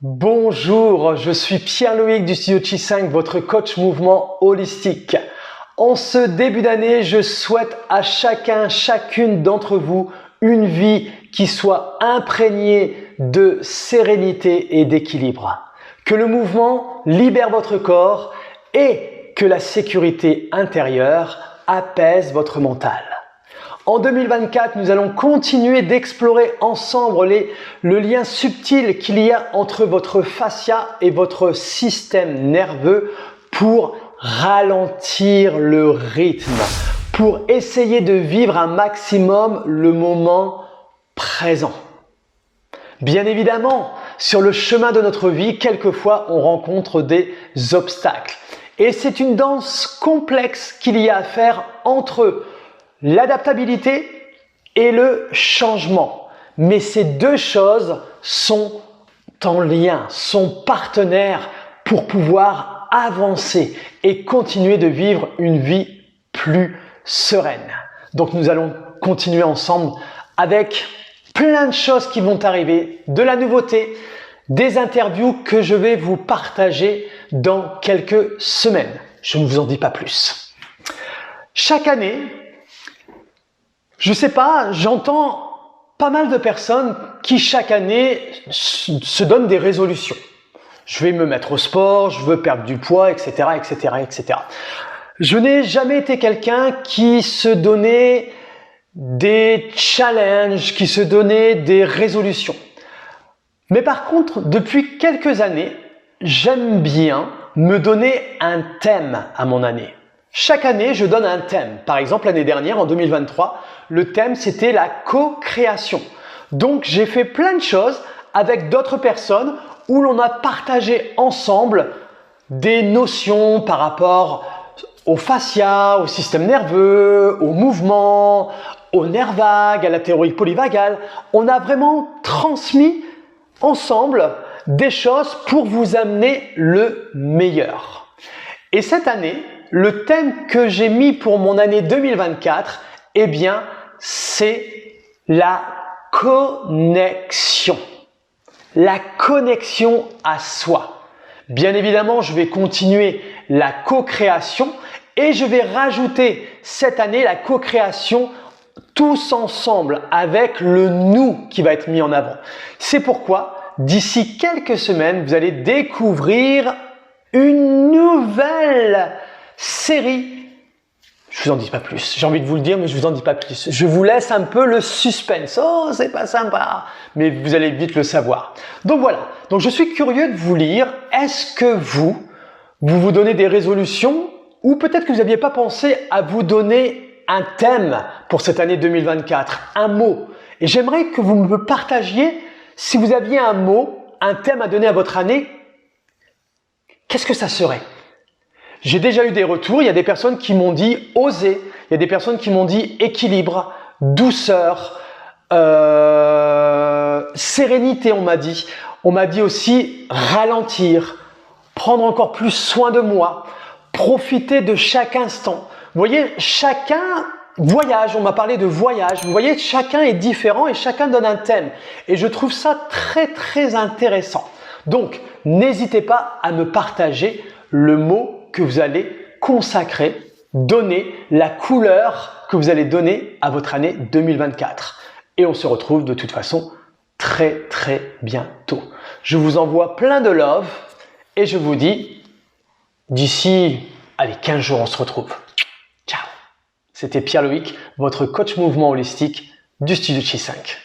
Bonjour, je suis Pierre-Loïc du studio Chi 5, votre coach mouvement holistique. En ce début d'année, je souhaite à chacune d'entre vous une vie qui soit imprégnée de sérénité et d'équilibre. Que le mouvement libère votre corps et que la sécurité intérieure apaise votre mental. En 2024, nous allons continuer d'explorer ensemble le lien subtil qu'il y a entre votre fascia et votre système nerveux pour ralentir le rythme, pour essayer de vivre un maximum le moment présent. Bien évidemment, sur le chemin de notre vie, quelquefois on rencontre des obstacles. Et c'est une danse complexe qu'il y a à faire entre l'adaptabilité et le changement. Mais ces deux choses sont en lien, sont partenaires pour pouvoir avancer et continuer de vivre une vie plus sereine. Donc nous allons continuer ensemble avec plein de choses qui vont arriver, de la nouveauté, des interviews que je vais vous partager dans quelques semaines. Je ne vous en dis pas plus. Chaque année, je sais pas, j'entends pas mal de personnes qui chaque année se donnent des résolutions. Je vais me mettre au sport, je veux perdre du poids, etc., etc., etc. Je n'ai jamais été quelqu'un qui se donnait des challenges, qui se donnait des résolutions. Mais par contre, depuis quelques années, j'aime bien me donner un thème à mon année. Chaque année, je donne un thème. Par exemple, l'année dernière, en 2023, le thème, c'était la co-création. Donc, j'ai fait plein de choses avec d'autres personnes où l'on a partagé ensemble des notions par rapport au fascia, au système nerveux, au mouvement, au nerf vague, à la théorie polyvagale. On a vraiment transmis ensemble des choses pour vous amener le meilleur. Et cette année, le thème que j'ai mis pour mon année 2024, eh bien, c'est la connexion. La connexion à soi. Bien évidemment, je vais continuer la co-création et je vais rajouter cette année la co-création tous ensemble avec le nous qui va être mis en avant. C'est pourquoi, d'ici quelques semaines, vous allez découvrir une nouvelle série. Je vous en dis pas plus. J'ai envie de vous le dire, mais je vous en dis pas plus. Je vous laisse un peu le suspense. Oh, c'est pas sympa. Mais vous allez vite le savoir. Donc voilà. Donc je suis curieux de vous lire. Est-ce que vous donnez des résolutions ou peut-être que vous n'aviez pas pensé à vous donner un thème pour cette année 2024, un mot. Et j'aimerais que vous me partagiez si vous aviez un mot, un thème à donner à votre année, qu'est-ce que ça serait? J'ai déjà eu des retours, il y a des personnes qui m'ont dit oser, il y a des personnes qui m'ont dit équilibre, douceur, sérénité on m'a dit. On m'a dit aussi ralentir, prendre encore plus soin de moi, profiter de chaque instant. Vous voyez, chacun voyage, on m'a parlé de voyage. Vous voyez, chacun est différent et chacun donne un thème. Et je trouve ça très intéressant. Donc, n'hésitez pas à me partager le mot que vous allez consacrer, donner la couleur que vous allez donner à votre année 2024. Et on se retrouve de toute façon très bientôt. Je vous envoie plein de love et je vous dis d'ici, allez, 15 jours, on se retrouve. Ciao. C'était Pierre-Loïc, votre coach mouvement holistique du studio Chi 5.